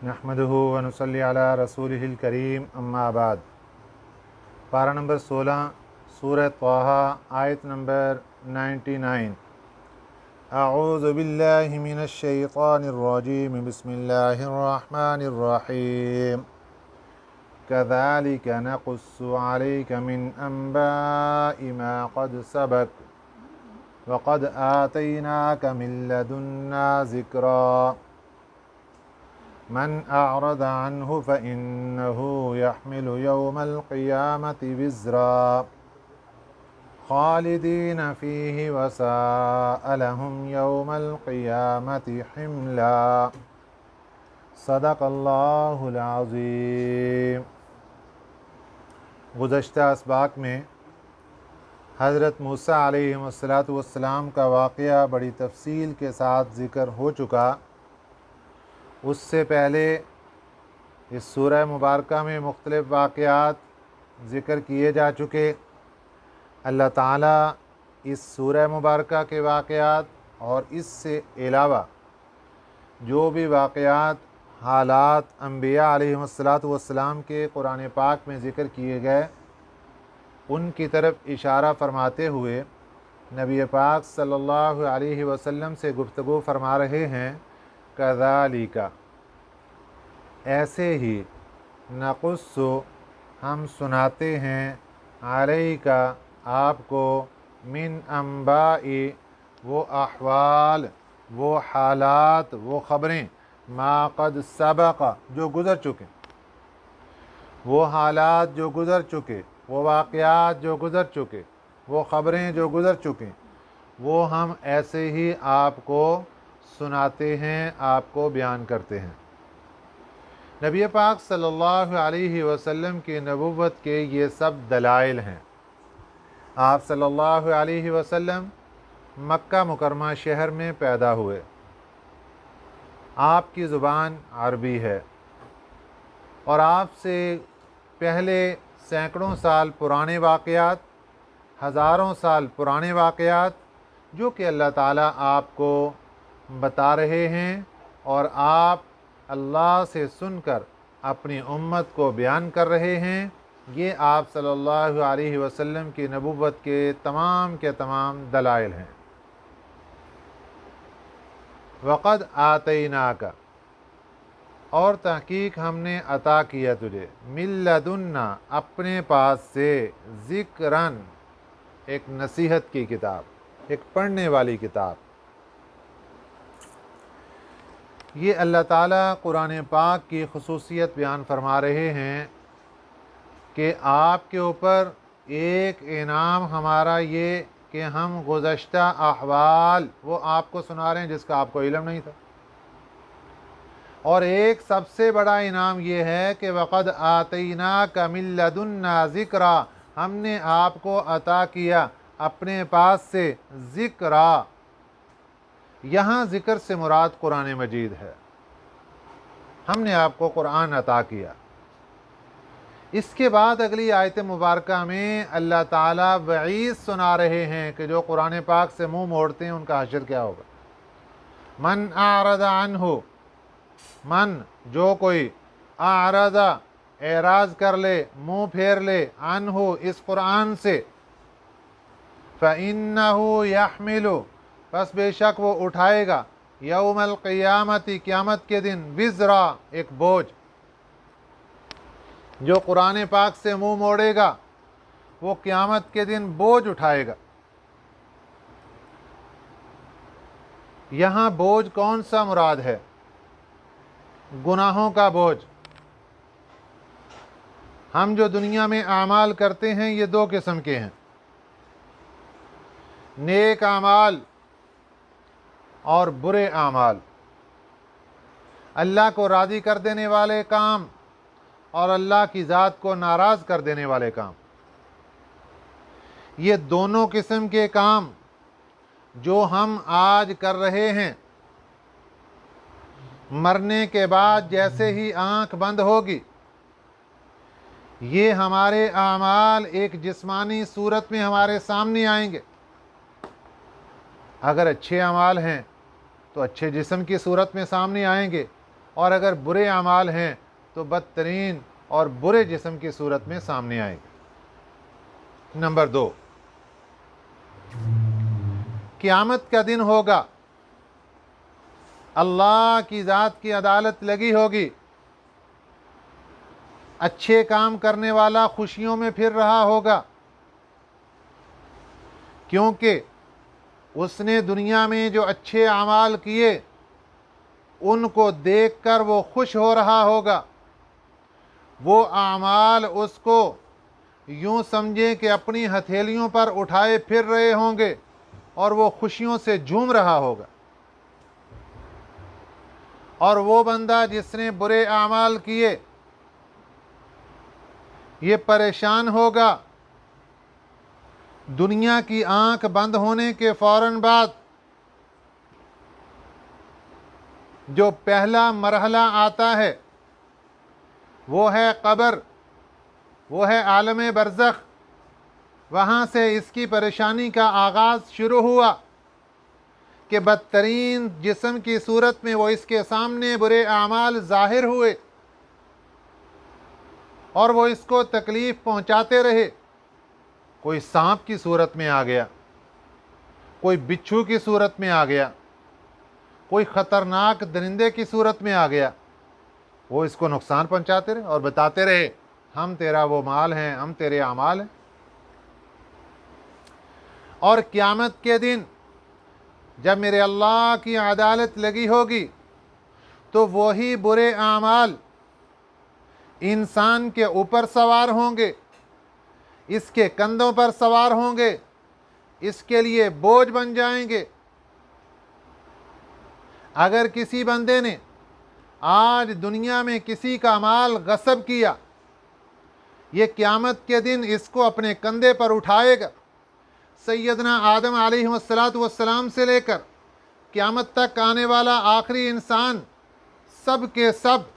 نحمدہ ونصلی علی رسولہ الکریم اما بعد۔ پارہ نمبر 16 سورہ طٰہٰ آیت نمبر 99۔ اعوذ باللہ من الشیطان الرجیم بسم اللہ الرحمن الرحیم۔ كذلك نقص عليك من أنباء ما قد سبق وقد آتيناك من لدنا ذكرا من أعرض عنه فإنه يحمل يوم القيامة وزرا خالدين فيه وساء لهم يوم القيامة حملا۔ صدق اللہ العظیم۔ گزشتہ اسباق میں حضرت موسیٰ علیہ السلام کا واقعہ بڑی تفصیل کے ساتھ ذکر ہو چکا۔ اس سے پہلے اس سورہ مبارکہ میں مختلف واقعات ذکر کیے جا چکے۔ اللہ تعالیٰ اس سورہ مبارکہ کے واقعات اور اس سے علاوہ جو بھی واقعات حالات انبیاء علیہ السلام کے قرآن پاک میں ذکر کیے گئے ان کی طرف اشارہ فرماتے ہوئے نبی پاک صلی اللہ علیہ وسلم سے گفتگو فرما رہے ہیں۔ کذالک ایسے ہی نقص ہم سناتے ہیں علیک آپ کو من انباء وہ احوال وہ حالات وہ خبریں ما قد سبق جو گزر چکے، وہ حالات جو گزر چکے، وہ واقعات جو گزر چکے، وہ خبریں جو گزر چکے، وہ ہم ایسے ہی آپ کو سناتے ہیں، آپ کو بیان کرتے ہیں۔ نبی پاک صلی اللہ علیہ وسلم کی نبوت کے یہ سب دلائل ہیں۔ آپ صلی اللہ علیہ وسلم مکہ مکرمہ شہر میں پیدا ہوئے۔ آپ کی زبان عربی ہے اور آپ سے پہلے سینکڑوں سال پرانے واقعات، ہزاروں سال پرانے واقعات جو کہ اللہ تعالیٰ آپ کو بتا رہے ہیں اور آپ اللہ سے سن کر اپنی امت کو بیان کر رہے ہیں، یہ آپ صلی اللہ علیہ وسلم کی نبوت کے تمام دلائل ہیں۔ وقد آتیناک اور تحقیق ہم نے عطا کیا تجھے، من لدنا اپنے پاس سے، ذکراً ایک نصیحت کی کتاب، ایک پڑھنے والی کتاب۔ یہ اللہ تعالیٰ قرآن پاک کی خصوصیت بیان فرما رہے ہیں کہ آپ کے اوپر ایک انعام ہمارا یہ کہ ہم گزشتہ احوال وہ آپ کو سنا رہے ہیں جس کا آپ کو علم نہیں تھا، اور ایک سب سے بڑا انعام یہ ہے کہ وقد آتیناک من لدنا ذکرا ہم نے آپ کو عطا کیا اپنے پاس سے ذکرا۔ یہاں ذکر سے مراد قرآن مجید ہے۔ ہم نے آپ کو قرآن عطا کیا۔ اس کے بعد اگلی آیت مبارکہ میں اللہ تعالیٰ وعید سنا رہے ہیں کہ جو قرآن پاک سے منہ موڑتے ہیں ان کا حشر کیا ہوگا۔ من اعرض عنہ، من جو کوئی، اعرض اعراض کر لے، منہ پھیر لے، عنہ اس قرآن سے، فإنہ یحمل پس بے شک وہ اٹھائے گا، یوم القیامت قیامت کے دن، وزرا ایک بوجھ۔ جو قرآن پاک سے منہ موڑے گا وہ قیامت کے دن بوجھ اٹھائے گا۔ یہاں بوجھ کون سا مراد ہے؟ گناہوں کا بوجھ۔ ہم جو دنیا میں اعمال کرتے ہیں یہ دو قسم کے ہیں، نیک اعمال اور برے اعمال، اللہ کو راضی کر دینے والے کام اور اللہ کی ذات کو ناراض کر دینے والے کام۔ یہ دونوں قسم کے کام جو ہم آج کر رہے ہیں، مرنے کے بعد جیسے ہی آنکھ بند ہوگی یہ ہمارے اعمال ایک جسمانی صورت میں ہمارے سامنے آئیں گے۔ اگر اچھے اعمال ہیں تو اچھے جسم کی صورت میں سامنے آئیں گے، اور اگر برے اعمال ہیں تو بدترین اور برے جسم کی صورت میں سامنے آئے گا۔ نمبر 2، قیامت کا دن ہوگا، اللہ کی ذات کی عدالت لگی ہوگی، اچھے کام کرنے والا خوشیوں میں پھر رہا ہوگا، کیونکہ اس نے دنیا میں جو اچھے اعمال کیے ان کو دیکھ کر وہ خوش ہو رہا ہوگا۔ وہ اعمال اس کو یوں سمجھے کہ اپنی ہتھیلیوں پر اٹھائے پھر رہے ہوں گے اور وہ خوشیوں سے جھوم رہا ہوگا۔ اور وہ بندہ جس نے برے اعمال کیے یہ پریشان ہوگا، دنیا کی آنکھ بند ہونے کے فوراً بعد جو پہلا مرحلہ آتا ہے وہ ہے قبر، وہ ہے عالم برزخ۔ وہاں سے اس کی پریشانی کا آغاز شروع ہوا کہ بدترین جسم کی صورت میں وہ اس کے سامنے برے اعمال ظاہر ہوئے اور وہ اس کو تکلیف پہنچاتے رہے۔ کوئی سانپ کی صورت میں آ گیا، کوئی بچھو کی صورت میں آ گیا، کوئی خطرناک درندے کی صورت میں آ گیا، وہ اس کو نقصان پہنچاتے رہے اور بتاتے رہے ہم تیرا وہ مال ہیں، ہم تیرے اعمال ہیں۔ اور قیامت کے دن جب میرے اللہ کی عدالت لگی ہوگی تو وہی برے اعمال انسان کے اوپر سوار ہوں گے، اس کے کندھوں پر سوار ہوں گے، اس کے لیے بوجھ بن جائیں گے۔ اگر کسی بندے نے آج دنیا میں کسی کا مال غصب کیا، یہ قیامت کے دن اس کو اپنے کندھے پر اٹھائے گا۔ سیدنا آدم علیہ السلام سے لے کر قیامت تک آنے والا آخری انسان سب کے سب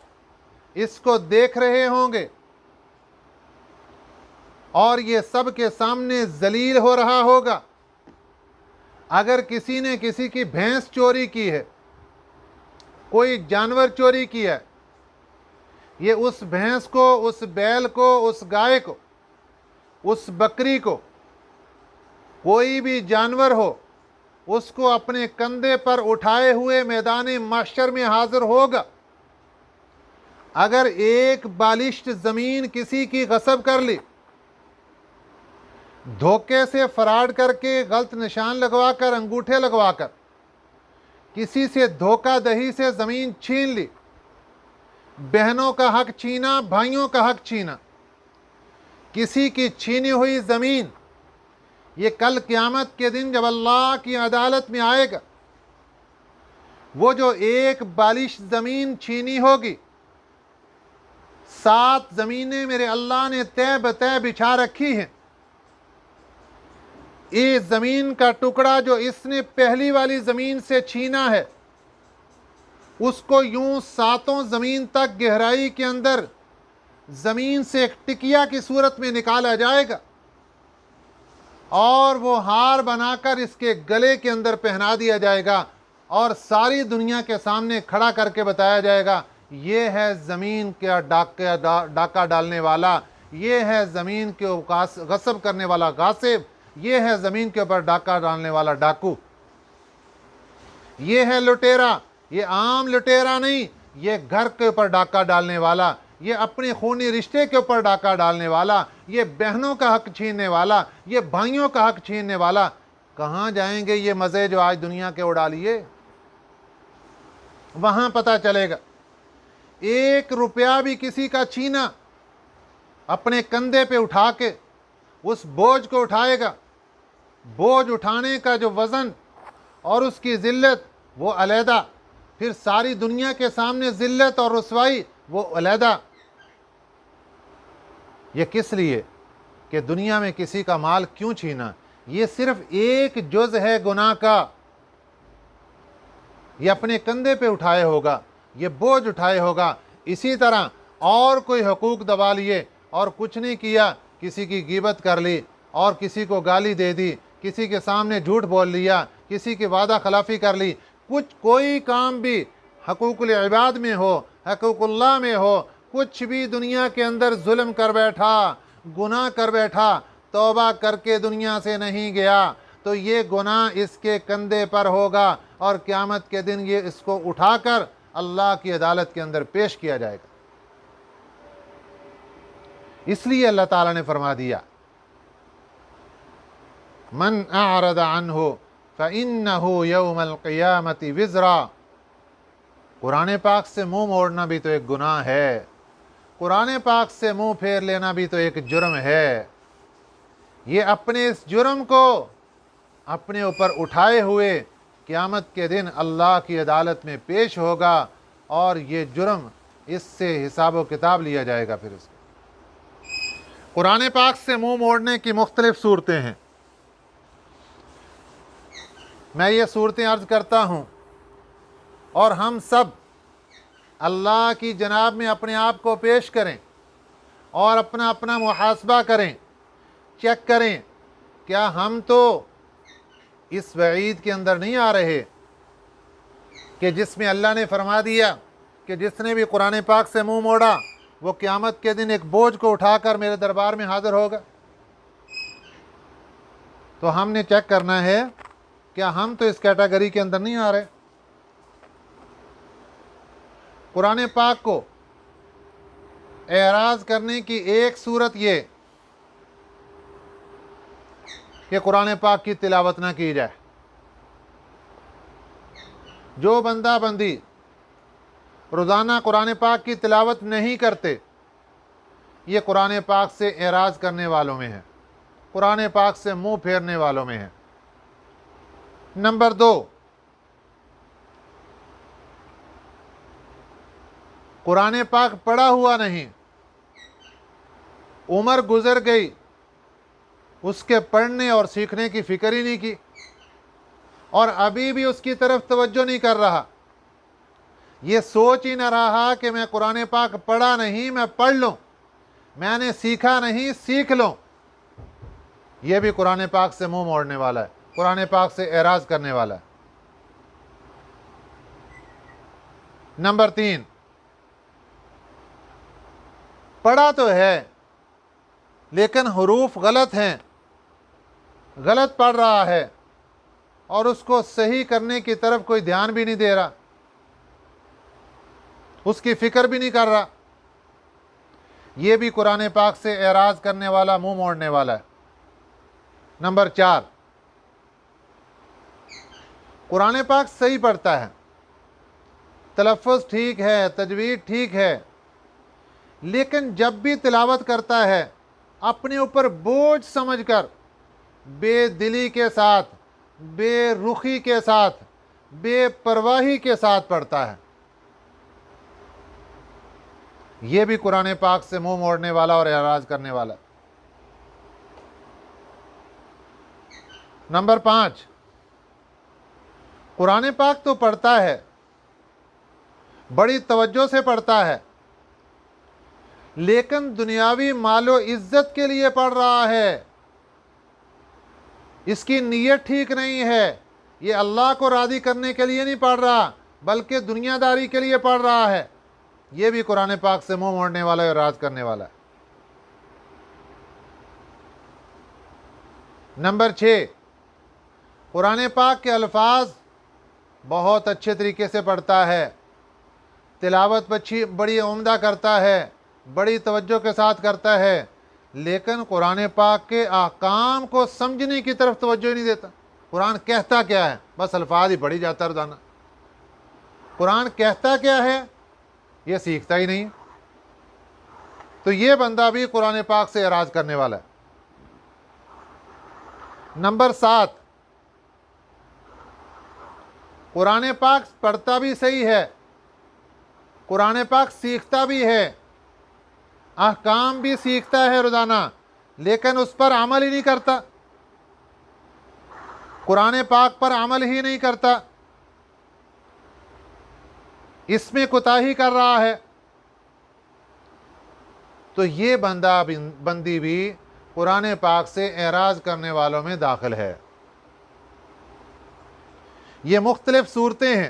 اس کو دیکھ رہے ہوں گے اور یہ سب کے سامنے ذلیل ہو رہا ہوگا۔ اگر کسی نے کسی کی بھینس چوری کی ہے، کوئی جانور چوری کیا ہے، یہ اس بھینس کو، اس بیل کو، اس گائے کو، اس بکری کو، کوئی بھی جانور ہو، اس کو اپنے کندھے پر اٹھائے ہوئے میدان محشر میں حاضر ہوگا۔ اگر ایک بالشت زمین کسی کی غصب کر لی، دھوکے سے فراڈ کر کے، غلط نشان لگوا کر، انگوٹھے لگوا کر، کسی سے دھوکہ دہی سے زمین چھین لی، بہنوں کا حق چھینا، بھائیوں کا حق چھینا، کسی کی چھینی ہوئی زمین، یہ کل قیامت کے دن جب اللہ کی عدالت میں آئے گا، وہ جو ایک بالش زمین چھینی ہوگی، 7 زمینیں میرے اللہ نے تہ بتہ بچھا رکھی ہیں۔ اس زمین کا ٹکڑا جو اس نے پہلی والی زمین سے چھینا ہے، اس کو یوں 7 زمین تک گہرائی کے اندر زمین سے ایک ٹکیا کی صورت میں نکالا جائے گا اور وہ ہار بنا کر اس کے گلے کے اندر پہنا دیا جائے گا اور ساری دنیا کے سامنے کھڑا کر کے بتایا جائے گا یہ ہے زمین کا ڈاکہ ڈالنے والا، یہ ہے زمین کے غصب کرنے والا غاصب، یہ ہے زمین کے اوپر ڈاکہ ڈالنے والا ڈاکو، یہ ہے لٹیرا، یہ عام لٹیرا نہیں، یہ گھر کے اوپر ڈاکہ ڈالنے والا، یہ اپنے خونی رشتے کے اوپر ڈاکہ ڈالنے والا، یہ بہنوں کا حق چھیننے والا، یہ بھائیوں کا حق چھیننے والا۔ کہاں جائیں گے یہ مزے جو آج دنیا کے اڑا لیے؟ وہاں پتہ چلے گا۔ 1 روپیہ بھی کسی کا چھینا، اپنے کندھے پہ اٹھا کے اس بوجھ کو اٹھائے گا۔ بوجھ اٹھانے کا جو وزن اور اس کی ذلت وہ علیحدہ، پھر ساری دنیا کے سامنے ذلت اور رسوائی وہ علیحدہ۔ یہ کس لیے کہ دنیا میں کسی کا مال کیوں چھینا؟ یہ صرف ایک جز ہے گناہ کا، یہ اپنے کندھے پہ اٹھائے ہوگا، یہ بوجھ اٹھائے ہوگا۔ اسی طرح اور کوئی حقوق دبا لیے اور کچھ نہیں کیا، کسی کی غیبت کر لی اور کسی کو گالی دے دی، کسی کے سامنے جھوٹ بول لیا، کسی کی وعدہ خلافی کر لی، کوئی کام بھی حقوق العباد میں ہو، حقوق اللہ میں ہو، کچھ بھی دنیا کے اندر ظلم کر بیٹھا، گناہ کر بیٹھا، توبہ کر کے دنیا سے نہیں گیا تو یہ گناہ اس کے کندھے پر ہوگا اور قیامت کے دن یہ اس کو اٹھا کر اللہ کی عدالت کے اندر پیش کیا جائے گا۔ اس لیے اللہ تعالیٰ نے فرما دیا من اعرض عنہ فإنہ یوم القیامت وزرا۔ قرآن پاک سے منہ موڑنا بھی تو ایک گناہ ہے، قرآن پاک سے منہ پھیر لینا بھی تو ایک جرم ہے۔ یہ اپنے اس جرم کو اپنے اوپر اٹھائے ہوئے قیامت کے دن اللہ کی عدالت میں پیش ہوگا اور یہ جرم اس سے حساب و کتاب لیا جائے گا۔ پھر اس قرآن پاک سے منہ موڑنے کی مختلف صورتیں ہیں۔ میں یہ صورتیں عرض کرتا ہوں اور ہم سب اللہ کی جناب میں اپنے آپ کو پیش کریں اور اپنا اپنا محاسبہ کریں، چیک کریں کیا ہم تو اس وعید کے اندر نہیں آ رہے کہ جس میں اللہ نے فرما دیا کہ جس نے بھی قرآن پاک سے منہ موڑا وہ قیامت کے دن ایک بوجھ کو اٹھا کر میرے دربار میں حاضر ہوگا۔ تو ہم نے چیک کرنا ہے کیا ہم تو اس کیٹیگری کے اندر نہیں آ رہے۔ قرآن پاک کو اعراض کرنے کی ایک صورت یہ کہ قرآن پاک کی تلاوت نہ کی جائے۔ جو بندہ بندی روزانہ قرآن پاک کی تلاوت نہیں کرتے یہ قرآن پاک سے اعراض کرنے والوں میں ہے، قرآن پاک سے منہ پھیرنے والوں میں ہے۔ نمبر 2، قرآن پاک پڑھا ہوا نہیں، عمر گزر گئی، اس کے پڑھنے اور سیکھنے کی فکر ہی نہیں کی اور ابھی بھی اس کی طرف توجہ نہیں کر رہا، یہ سوچ ہی نہ رہا کہ میں قرآن پاک پڑھا نہیں میں پڑھ لوں، میں نے سیکھا نہیں سیکھ لوں، یہ بھی قرآن پاک سے منہ موڑنے والا ہے، قرآن پاک سے اعراض کرنے والا ہے۔ نمبر 3، پڑھا تو ہے لیکن حروف غلط ہیں، غلط پڑھ رہا ہے اور اس کو صحیح کرنے کی طرف کوئی دھیان بھی نہیں دے رہا، اس کی فکر بھی نہیں کر رہا، یہ بھی قرآن پاک سے اعراض کرنے والا، منہ موڑنے والا ہے۔ نمبر 4، قرآن پاک صحیح پڑھتا ہے، تلفظ ٹھیک ہے، تجوید ٹھیک ہے، لیکن جب بھی تلاوت کرتا ہے اپنے اوپر بوجھ سمجھ کر بے دلی کے ساتھ، بے رخی کے ساتھ، بے پرواہی کے ساتھ پڑھتا ہے، یہ بھی قرآن پاک سے منہ موڑنے والا اور اعراض کرنے والا۔ نمبر 5، قرآن پاک تو پڑھتا ہے، بڑی توجہ سے پڑھتا ہے، لیکن دنیاوی مال و عزت کے لیے پڑھ رہا ہے، اس کی نیت ٹھیک نہیں ہے، یہ اللہ کو راضی کرنے کے لیے نہیں پڑھ رہا بلکہ دنیا داری کے لیے پڑھ رہا ہے، یہ بھی قرآن پاک سے منہ موڑنے والا اور اعراض کرنے والا ہے۔ نمبر 6، قرآن پاک کے الفاظ بہت اچھے طریقے سے پڑھتا ہے، تلاوت بڑی عمدہ کرتا ہے، بڑی توجہ کے ساتھ کرتا ہے، لیکن قرآن پاک کے احکام کو سمجھنے کی طرف توجہ ہی نہیں دیتا۔ قرآن کہتا کیا ہے بس الفاظ ہی پڑھی جاتا روزانہ، قرآن کہتا کیا ہے یہ سیکھتا ہی نہیں، تو یہ بندہ بھی قرآن پاک سے اعراض کرنے والا ہے۔ نمبر 7، قرآن پاک پڑھتا بھی صحیح ہے، قرآن پاک سیکھتا بھی ہے، احکام بھی سیکھتا ہے روزانہ، لیکن اس پر عمل ہی نہیں کرتا، قرآن پاک پر عمل ہی نہیں کرتا، اس میں کوتاہی کر رہا ہے، تو یہ بندی بھی قرآن پاک سے اعراض کرنے والوں میں داخل ہے۔ یہ مختلف صورتیں ہیں۔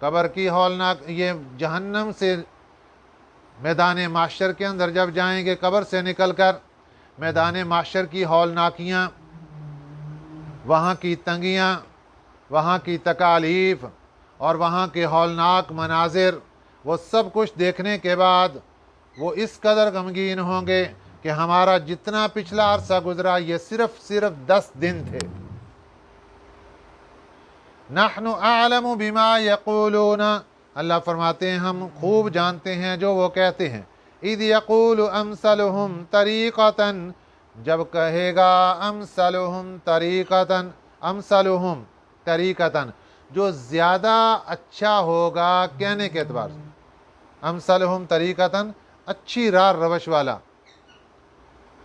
قبر کی ہولناک، یہ جہنم سے میدان معاشر کے اندر جب جائیں گے، قبر سے نکل کر میدان معاشر کی ہولناکیاں، وہاں کی تنگیاں، وہاں کی تکالیف اور وہاں کے ہولناک مناظر، وہ سب کچھ دیکھنے کے بعد وہ اس قدر غمگین ہوں گے کہ ہمارا جتنا پچھلا عرصہ گزرا یہ صرف 10 دن تھے۔ نحن اعلم بما یقولون، اللہ فرماتے ہیں ہم خوب جانتے ہیں جو وہ کہتے ہیں۔ اذ یقول امثلهم طریقۃ، جب کہے گا امثلهم طریقۃ، امثلهم طریقۃ جو زیادہ اچھا ہوگا کہنے کے اعتبار سے، امثلهم طریقۃ اچھی رار روش والا،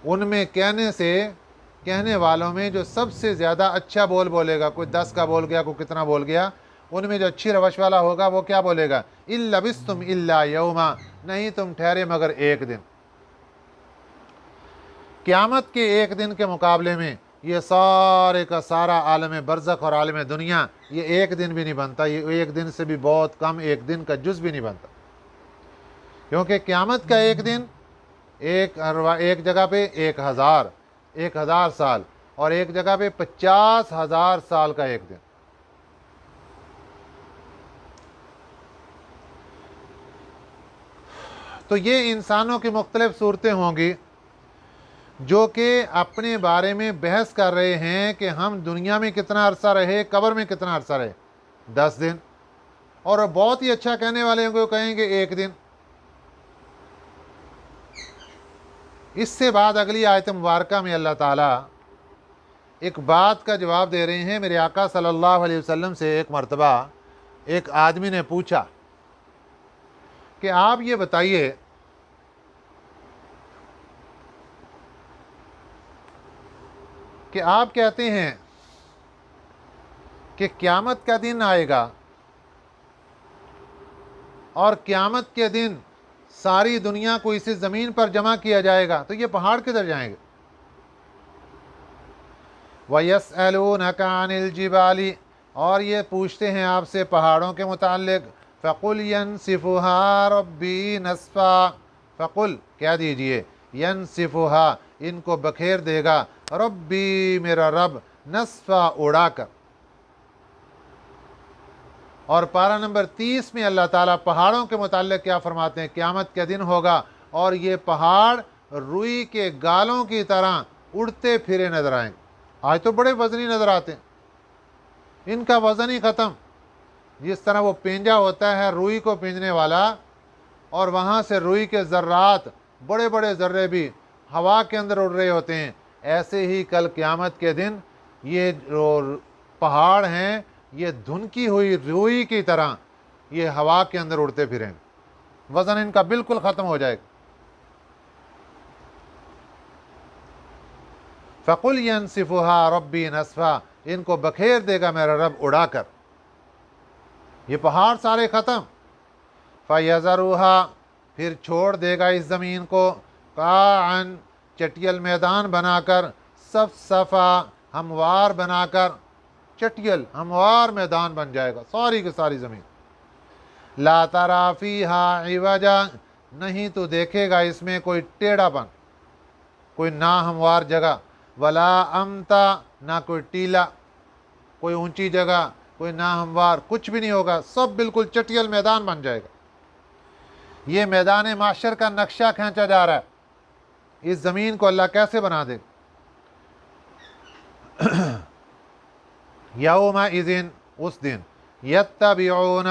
ان میں کہنے سے، کہنے والوں میں جو سب سے زیادہ اچھا بول بولے گا، کوئی 10 کا بول گیا، کوئی کتنا بول گیا، ان میں جو اچھی روش والا ہوگا وہ کیا بولے گا؟ اِن لبثتم الا یوما، نہیں تم ٹھہرے مگر ایک دن۔ قیامت کے ایک دن کے مقابلے میں یہ سارے کا سارا عالم برزخ اور عالم دنیا یہ ایک دن بھی نہیں بنتا، یہ ایک دن سے بھی بہت کم، ایک دن کا جز بھی نہیں بنتا، کیونکہ قیامت کا ایک دن ایک جگہ پہ 1000 سال، اور ایک جگہ پہ 50,000 سال کا ایک دن۔ تو یہ انسانوں کی مختلف صورتیں ہوں گی جو کہ اپنے بارے میں بحث کر رہے ہیں کہ ہم دنیا میں کتنا عرصہ رہے، قبر میں کتنا عرصہ رہے، 10 دن، اور بہت ہی اچھا کہنے والے کو کہیں گے ایک دن۔ اس سے بعد اگلی آیت مبارکہ میں اللہ تعالیٰ ایک بات کا جواب دے رہے ہیں۔ میرے آقا صلی اللہ علیہ وسلم سے ایک مرتبہ ایک آدمی نے پوچھا کہ آپ یہ بتائیے کہ آپ کہتے ہیں کہ قیامت کا دن آئے گا اور قیامت کے دن ساری دنیا کو اسی زمین پر جمع کیا جائے گا، تو یہ پہاڑ کدھر جائیں گے؟ وَيَسْأَلُونَكَ عَنِ الْجِبَالِ، اور یہ پوچھتے ہیں آپ سے پہاڑوں کے متعلق۔ فَقُلْ يَنْسِفُهَا رَبِّي نَسْفًا، فَقُلْ کہہ دیجئے، يَنْسِفُهَا ان کو بکھیر دے گا، ربی میرا رب، نسفا اڑا کر۔ اور پارہ نمبر 30 میں اللہ تعالیٰ پہاڑوں کے متعلق کیا فرماتے ہیں؟ قیامت کے دن ہوگا اور یہ پہاڑ روئی کے گالوں کی طرح اڑتے پھرے نظر آئیں گے۔ آج تو بڑے وزنی نظر آتے ہیں، ان کا وزن ہی ختم۔ جس طرح وہ پینجا ہوتا ہے روئی کو پینجنے والا، اور وہاں سے روئی کے ذرات، بڑے بڑے ذرے بھی ہوا کے اندر اڑ رہے ہوتے ہیں، ایسے ہی کل قیامت کے دن یہ جو پہاڑ ہیں یہ دھنکی ہوئی روئی کی طرح یہ ہوا کے اندر اڑتے پھریں گے، وزن ان کا بالکل ختم ہو جائے گا۔ فَقُلْ يَنْسِفُهَا رَبِّي نَسْفًا، ان کو بکھیر دے گا میرا رب اڑا کر، یہ پہاڑ سارے ختم۔ فَيَذَرُهَا، پھر چھوڑ دے گا اس زمین کو، قَاعًا چٹیل میدان بنا کر، صفصفا ہموار بنا کر، چٹیل ہموار میدان بن جائے گا ساری کی ساری زمین۔ لا تری فیہا عوجا، نہیں تو دیکھے گا اس میں کوئی ٹیڑھا پن، کوئی ناہموار جگہ، ولا امتا، نہ کوئی ٹیلا، کوئی اونچی جگہ، کوئی ناہموار، کچھ بھی نہیں ہوگا، سب بالکل چٹیل میدان بن جائے گا۔ یہ میدان معاشر کا نقشہ کھینچا جا رہا ہے، اس زمین کو اللہ کیسے بنا دے۔ یومئذ، اس دن، یتبعون،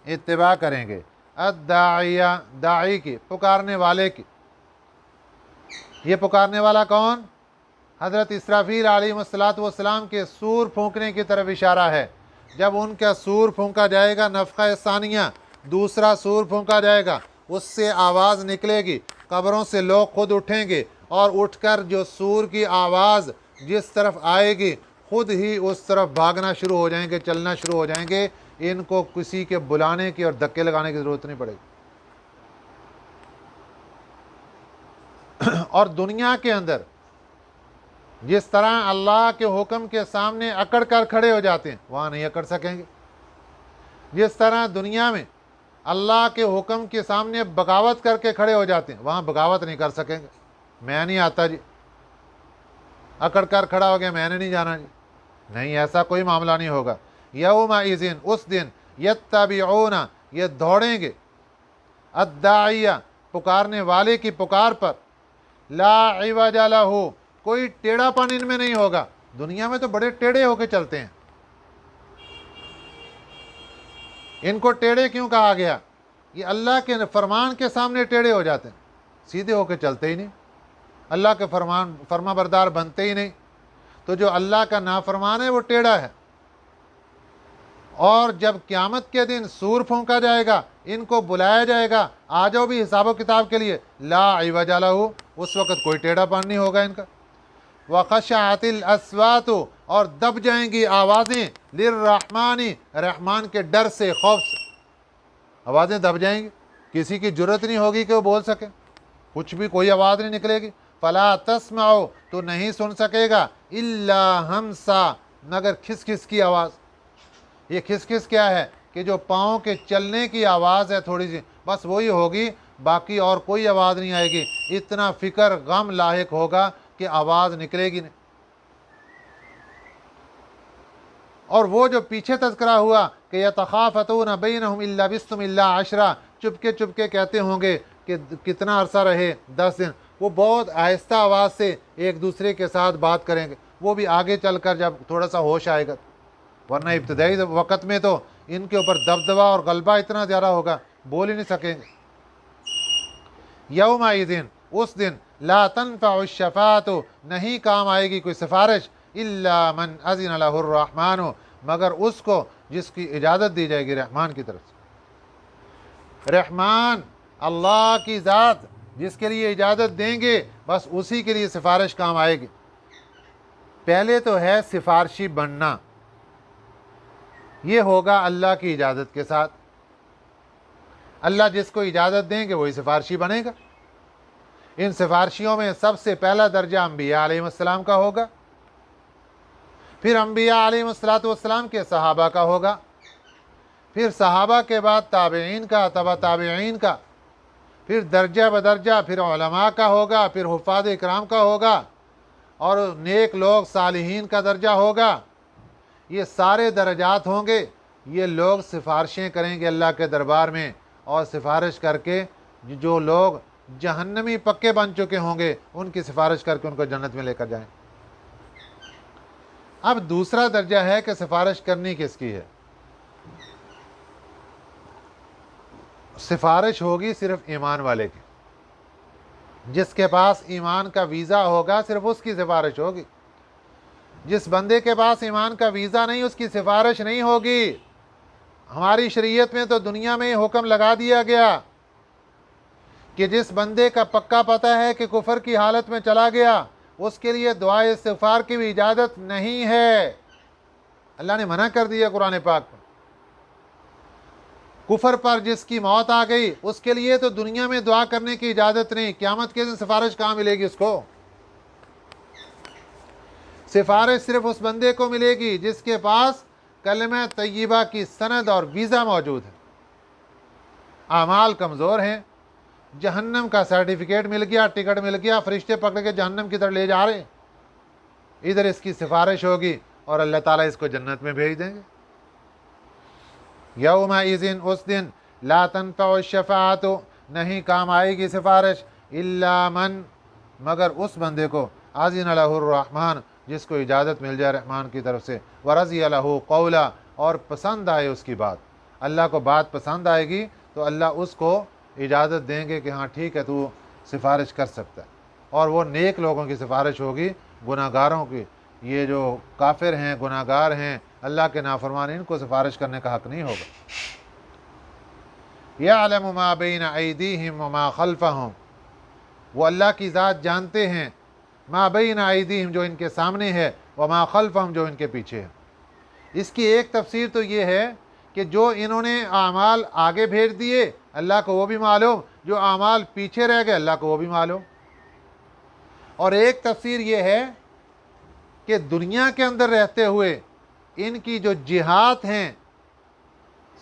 اتباع کریں گے، الداعیہ، داعی کی، پکارنے والے کی۔ یہ پکارنے والا کون؟ حضرت اسرافیل علیہ السلام کے سور پھونکنے کی طرف اشارہ ہے۔ جب ان کا سور پھونکا جائے گا، نفخہ ثانیہ، دوسرا سور پھونکا جائے گا، اس سے آواز نکلے گی، قبروں سے لوگ خود اٹھیں گے، اور اٹھ کر جو سور کی آواز جس طرف آئے گی خود ہی اس طرف بھاگنا شروع ہو جائیں گے، چلنا شروع ہو جائیں گے، ان کو کسی کے بلانے کی اور دھکے لگانے کی ضرورت نہیں پڑے گی۔ اور دنیا کے اندر جس طرح اللہ کے حکم کے سامنے اکڑ کر کھڑے ہو جاتے ہیں، وہاں نہیں اکڑ سکیں گے۔ جس طرح دنیا میں اللہ کے حکم کے سامنے بغاوت کر کے کھڑے ہو جاتے ہیں، وہاں بغاوت نہیں کر سکیں گے، میں نہیں آتا جی، اکڑ کر کھڑا ہو گیا میں نے نہیں جانا جی، نہیں، ایسا کوئی معاملہ نہیں ہوگا۔ یومئذ، اس دن، یتبعون، یہ دوڑیں گے، الداعیہ، پکارنے والے کی پکار پر، لا عوج لہ، کوئی ٹیڑھا پن ان میں نہیں ہوگا۔ دنیا میں تو بڑے ٹیڑھے ہو کے چلتے ہیں، ان کو ٹیڑھے کیوں کہا گیا؟ یہ اللہ کے فرمان کے سامنے ٹیڑھے ہو جاتے ہیں، سیدھے ہو کے چلتے ہی نہیں، اللہ کے فرما بردار بنتے ہی نہیں، تو جو اللہ کا نافرمان ہے وہ ٹیڑھا ہے۔ اور جب قیامت کے دن سور پھونکا جائے گا، ان کو بلایا جائے گا، آ جاؤ بھی حساب و کتاب کے لیے، لا عوج لہ، اس وقت کوئی ٹیڑھا پن نہیں ہوگا ان کا۔ وخشعت الاصوات، اور دب جائیں گی آوازیں، للرحمن، رحمان کے ڈر سے، خوف سے، آوازیں دب جائیں گی، کسی کی جرت نہیں ہوگی کہ وہ بول سکے، کچھ بھی کوئی آواز نہیں نکلے گی۔ فلا تسمع، تو نہیں سن سکے گا، الا ہمسا، مگر کھس کھس کی آواز۔ یہ کھس کھس کیا ہے؟ کہ جو پاؤں کے چلنے کی آواز ہے تھوڑی سی، بس وہی ہوگی، باقی اور کوئی آواز نہیں آئے گی، اتنا فکر غم لاحق ہوگا کہ آواز نکلے گی نہیں۔ اور وہ جو پیچھے تذکرہ ہوا کہ یتخافتون بینہم ان لبثتم الا عشرا، چپکے چپکے کہتے ہوں گے کہ کتنا عرصہ رہے، 10 دن، وہ بہت آہستہ آواز سے ایک دوسرے کے ساتھ بات کریں گے، وہ بھی آگے چل کر جب تھوڑا سا ہوش آئے گا، ورنہ ابتدائی وقت میں تو ان کے اوپر دبدبا اور غلبہ اتنا زیادہ ہوگا، بول ہی نہیں سکیں گے۔ یومئذ، اس دن، لا تنفع الشفاعت، نہیں کام آئے گی کوئی سفارش، الا من اذن لہ الرحمن، مگر اس کو جس کی اجازت دی جائے گی رحمان کی طرف سے۔ رحمان، اللہ کی ذات، جس کے لیے اجازت دیں گے بس اسی کے لیے سفارش کام آئے گی۔ پہلے تو ہے سفارشی بننا، یہ ہوگا اللہ کی اجازت کے ساتھ، اللہ جس کو اجازت دیں گے وہی سفارشی بنے گا۔ ان سفارشیوں میں سب سے پہلا درجہ انبیاء علیہ السلام کا ہوگا، پھر انبیاء علیہ السلام کے صحابہ کا ہوگا، پھر صحابہ کے بعد تابعین کا، تبع تابعین کا، پھر درجہ بدرجہ پھر علماء کا ہوگا، پھر حفاظ اکرام کا ہوگا، اور نیک لوگ صالحین کا درجہ ہوگا۔ یہ سارے درجات ہوں گے، یہ لوگ سفارشیں کریں گے اللہ کے دربار میں، اور سفارش کر کے جو لوگ جہنمی پکے بن چکے ہوں گے ان کی سفارش کر کے ان کو جنت میں لے کر جائیں۔ اب دوسرا درجہ ہے کہ سفارش کرنی کس کی ہے؟ سفارش ہوگی صرف ایمان والے کی، جس کے پاس ایمان کا ویزا ہوگا صرف اس کی سفارش ہوگی۔ جس بندے کے پاس ایمان کا ویزا نہیں اس کی سفارش نہیں ہوگی۔ ہماری شریعت میں تو دنیا میں حکم لگا دیا گیا کہ جس بندے کا پکا پتہ ہے کہ کفر کی حالت میں چلا گیا اس کے لیے دعائے استغفار کی بھی اجازت نہیں ہے، اللہ نے منع کر دیا قرآن پاک میں۔ کفر پر جس کی موت آ گئی اس کے لیے تو دنیا میں دعا کرنے کی اجازت نہیں، قیامت کے دن سفارش کہاں ملے گی اس کو؟ سفارش صرف اس بندے کو ملے گی جس کے پاس کلمہ طیبہ کی سند اور ویزا موجود ہے، اعمال کمزور ہیں، جہنم کا سرٹیفکیٹ مل گیا، ٹکٹ مل گیا، فرشتے پکڑ کے جہنم کی طرف لے جا رہے ہیں، ادھر اس کی سفارش ہوگی اور اللہ تعالیٰ اس کو جنت میں بھیج دیں گے۔ یومئذ، اس دن، لا تنفع الشفاعت، نہیں کام آئے گی سفارش، الا من، مگر اس بندے کو، اذن لہ الرحمن، جس کو اجازت مل جائے رحمان کی طرف سے، ورضی لہ قولا، اور پسند آئے اس کی بات، اللہ کو بات پسند آئے گی تو اللہ اس کو اجازت دیں گے کہ ہاں ٹھیک ہے تو سفارش کر سکتا ہے، اور وہ نیک لوگوں کی سفارش ہوگی، گناہ گاروں کی۔ یہ جو کافر ہیں، گناہ گار ہیں، اللہ کے نافرمان، ان کو سفارش کرنے کا حق نہیں ہوگا۔ یعلم ما بین ایدیہم وما خلفہم، وہ اللہ کی ذات جانتے ہیں، ما بین ایدیہم، جو ان کے سامنے ہے، وما خلفہم، جو ان کے پیچھے ہے۔ اس کی ایک تفسیر تو یہ ہے کہ جو انہوں نے اعمال آگے بھیج دیے اللہ کو وہ بھی معلوم، جو اعمال پیچھے رہ گئے اللہ کو وہ بھی معلوم۔ اور ایک تفسیر یہ ہے کہ دنیا کے اندر رہتے ہوئے ان کی جو جہات ہیں